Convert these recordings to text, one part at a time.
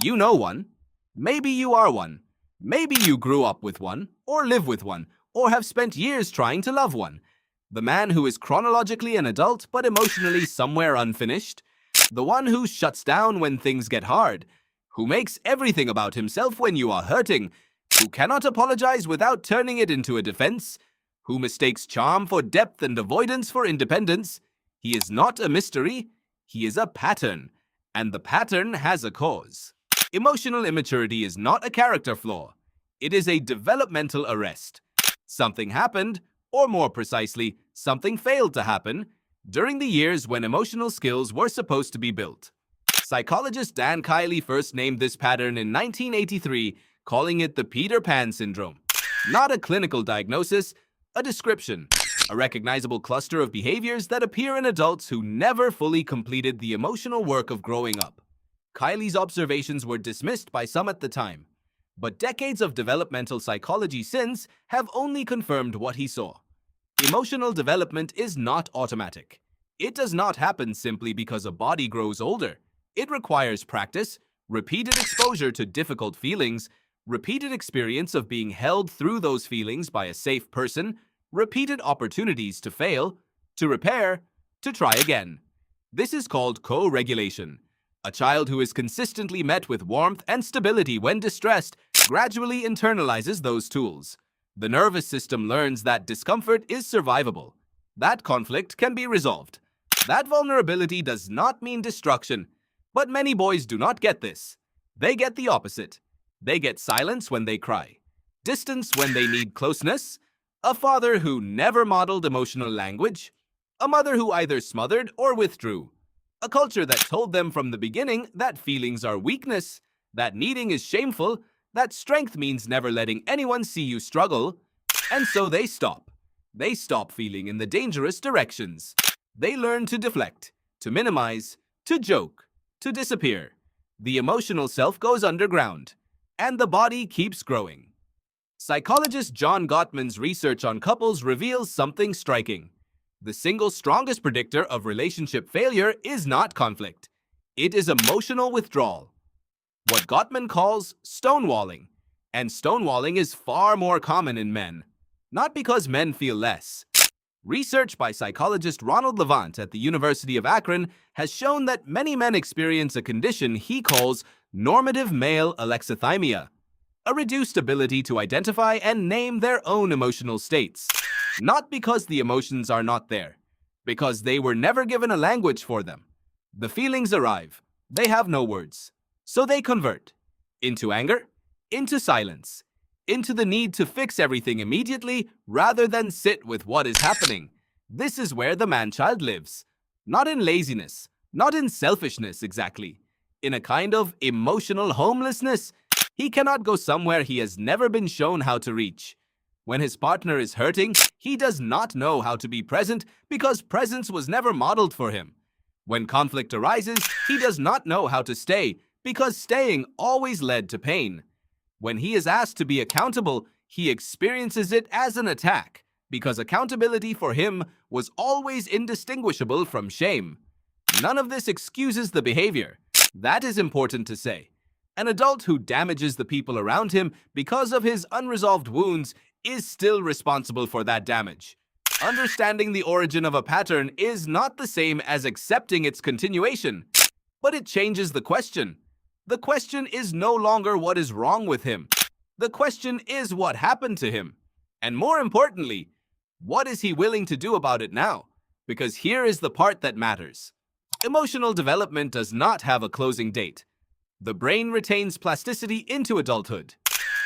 You know one. Maybe you are one. Maybe you grew up with one, or live with one, or have spent years trying to love one. The man who is chronologically an adult but emotionally somewhere unfinished. The one who shuts down when things get hard. Who makes everything about himself when you are hurting. Who cannot apologize without turning it into a defense. Who mistakes charm for depth and avoidance for independence. He is not a mystery. He is a pattern. And the pattern has a cause. Emotional immaturity is not a character flaw. It is a developmental arrest. Something happened, or more precisely, something failed to happen, during the years when emotional skills were supposed to be built. Psychologist Dan Kiley first named this pattern in 1983, calling it the Peter Pan syndrome. Not a clinical diagnosis, a description, a recognizable cluster of behaviors that appear in adults who never fully completed the emotional work of growing up. Kiley's observations were dismissed by some at the time, but decades of developmental psychology since have only confirmed what he saw. Emotional development is not automatic. It does not happen simply because a body grows older. It requires practice, repeated exposure to difficult feelings, repeated experience of being held through those feelings by a safe person, repeated opportunities to fail, to repair, to try again. This is called co-regulation. A child who is consistently met with warmth and stability when distressed gradually internalizes those tools. The nervous system learns that discomfort is survivable. That conflict can be resolved. That vulnerability does not mean destruction. But many boys do not get this. They get the opposite. They get silence when they cry, distance when they need closeness, a father who never modeled emotional language, a mother who either smothered or withdrew, a culture that told them from the beginning that feelings are weakness, that needing is shameful, that strength means never letting anyone see you struggle, and so they stop. They stop feeling in the dangerous directions. They learn to deflect, to minimize, to joke, to disappear. The emotional self goes underground, and the body keeps growing. Psychologist John Gottman's research on couples reveals something striking. The single strongest predictor of relationship failure is not conflict. It is emotional withdrawal. What Gottman calls stonewalling. And stonewalling is far more common in men. Not because men feel less. Research by psychologist Ronald Levant at the University of Akron has shown that many men experience a condition he calls normative male alexithymia, a reduced ability to identify and name their own emotional states. Not because the emotions are not there, because they were never given a language for them. The feelings arrive. They have no words. So they convert into anger, into silence, into the need to fix everything immediately rather than sit with what is happening. This is where the man-child lives. Not in laziness, not in selfishness exactly. In a kind of emotional homelessness. He cannot go somewhere he has never been shown how to reach. When his partner is hurting, he does not know how to be present because presence was never modeled for him. When conflict arises, he does not know how to stay because staying always led to pain. When he is asked to be accountable, he experiences it as an attack because accountability for him was always indistinguishable from shame. None of this excuses the behavior. That is important to say. An adult who damages the people around him because of his unresolved wounds is still responsible for that damage. Understanding the origin of a pattern is not the same as accepting its continuation, but it changes the question. The question is no longer what is wrong with him. The question is what happened to him. And more importantly, what is he willing to do about it now? Because here is the part that matters. Emotional development does not have a closing date. The brain retains plasticity into adulthood.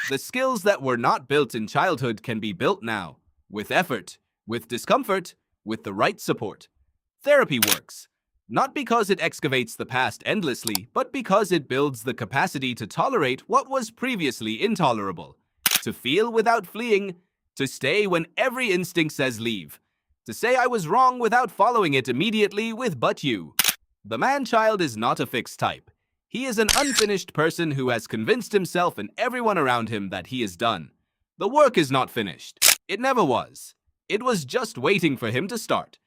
The skills that were not built in childhood can be built now, with effort, with discomfort, with the right support. Therapy works, not because it excavates the past endlessly, but because it builds the capacity to tolerate what was previously intolerable, to feel without fleeing, to stay when every instinct says leave, to say I was wrong without following it immediately with but you. The man-child is not a fixed type. He is an unfinished person who has convinced himself and everyone around him that he is done. The work is not finished. It never was. It was just waiting for him to start.